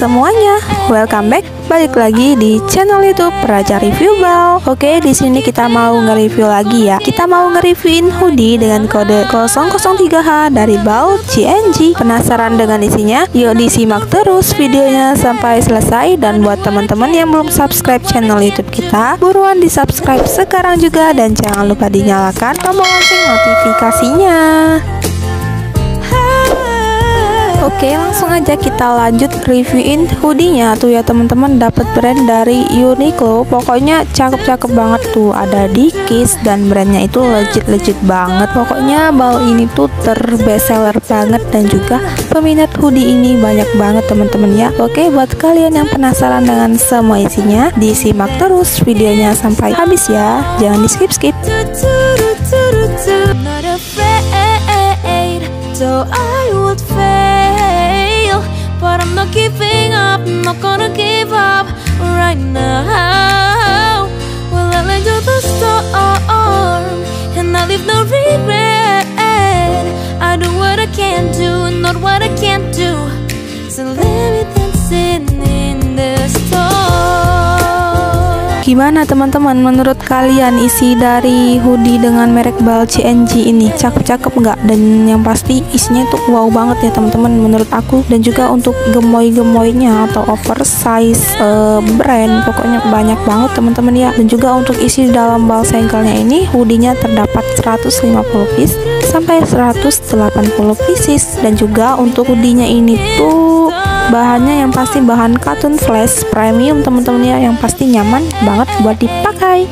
semuanya, welcome back. Balik lagi di channel YouTube Raja Review Bal. Oke, di sini kita mau nge-review lagi ya. Kita mau nge-reviewin hoodie dengan kode 003H dari Bal CNG. Penasaran dengan isinya? Yuk disimak terus videonya sampai selesai. Dan buat teman-teman yang belum subscribe channel YouTube kita, buruan di subscribe sekarang juga dan jangan lupa dinyalakan tombol lonceng notifikasinya. Oke, langsung aja kita lanjut reviewin hoodie-nya tuh ya teman-teman. Dapat brand dari Uniqlo. Pokoknya cakep-cakep banget tuh. Ada Dickies dan brandnya itu legit banget. Pokoknya Bal ini tuh terbestseller banget dan juga peminat hoodie ini banyak banget teman-teman ya. Oke, buat kalian yang penasaran dengan semua isinya, disimak terus videonya sampai habis ya. Jangan di-skip. So I would fail, but I'm not giving up, I'm not gonna give up right now. Well, I let go the storm, and I leave no regret. I do what I can do, not what I can't do. So let me dancing in the storm. Gimana teman-teman, menurut kalian isi dari hoodie dengan merek Bal CNG ini cakep-cakep nggak? Dan yang pasti isinya tuh wow banget ya teman-teman menurut aku. Dan juga untuk gemoy-gemoynya atau oversize brand, pokoknya banyak banget teman-teman ya. Dan juga untuk isi dalam Bal sengkelnya ini, hoodie-nya terdapat 150 piece sampai 180 pieces. Dan juga untuk hoodie-nya ini tuh bahannya yang pasti bahan cotton fleece premium teman-teman ya, yang pasti nyaman banget buat dipakai.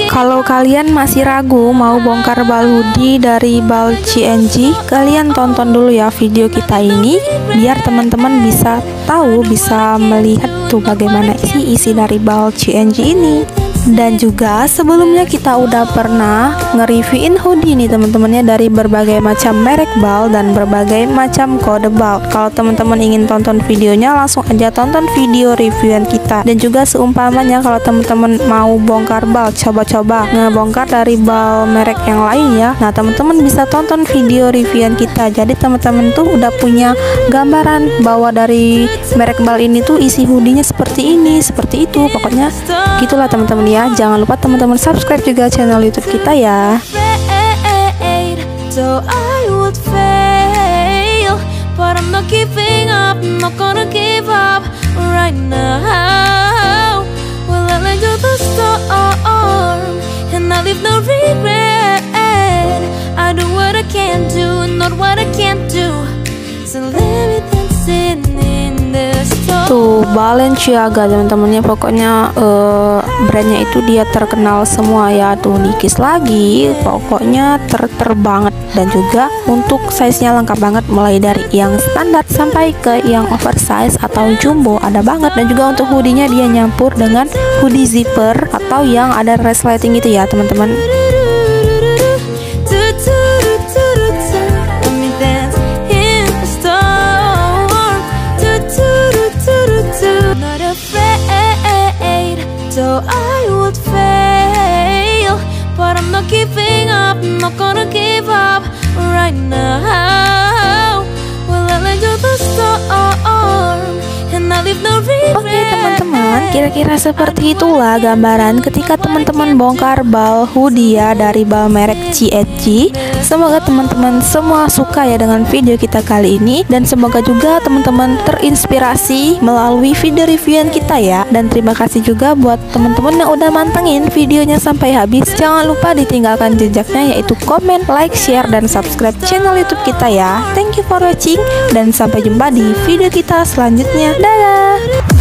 Kalau kalian masih ragu mau bongkar Bal hoodie dari Bal CNG, kalian tonton dulu ya video kita ini biar teman-teman bisa tahu, bisa melihat tuh bagaimana isi dari Bal CNG ini. Dan juga sebelumnya kita udah pernah nge-reviewin hoodie nih teman-temannya dari berbagai macam merek Bal dan berbagai macam kode Bal. Kalau teman-teman ingin tonton videonya, langsung aja tonton video reviewan kita. Dan juga seumpamanya kalau teman-teman mau bongkar Bal, coba-coba ngebongkar dari Bal merek yang lain ya. Nah teman-teman bisa tonton video reviewan kita. Jadi teman-teman tuh udah punya gambaran bahwa dari merek Bal ini tuh isi hoodie-nya seperti ini, seperti itu. Pokoknya gitulah teman-teman ya. Jangan lupa teman-teman subscribe juga channel YouTube kita ya. So I would fail, but I'm not giving up, I'm not gonna give up right now. Well, I let go the storm, and I leave no regret. I do what I can do, not what I can't do. So let me dancing in the storm. Tuh Balenciaga teman-temannya, pokoknya brandnya itu dia terkenal semua ya. Tuh Dickies lagi, pokoknya ter banget. Dan juga untuk size-nya lengkap banget, mulai dari yang standar sampai ke yang oversize atau jumbo ada banget. Dan juga untuk hoodie-nya dia nyampur dengan hoodie zipper atau yang ada resleting gitu ya teman-teman. So I would fail, but I'm not giving up, I'm not gonna give up right now. Well, I let go the storm, and I leave no regret. Oke teman-teman, kira-kira seperti itulah gambaran ketika teman-teman bongkar Bal hoodie ya dari Bal merek CNG. Semoga teman-teman semua suka ya dengan video kita kali ini. Dan semoga juga teman-teman terinspirasi melalui video reviewan kita ya. Dan terima kasih juga buat teman-teman yang udah mantengin videonya sampai habis. Jangan lupa ditinggalkan jejaknya, yaitu komen, like, share, dan subscribe channel YouTube kita ya. Thank you for watching, dan sampai jumpa di video kita selanjutnya. Dadah.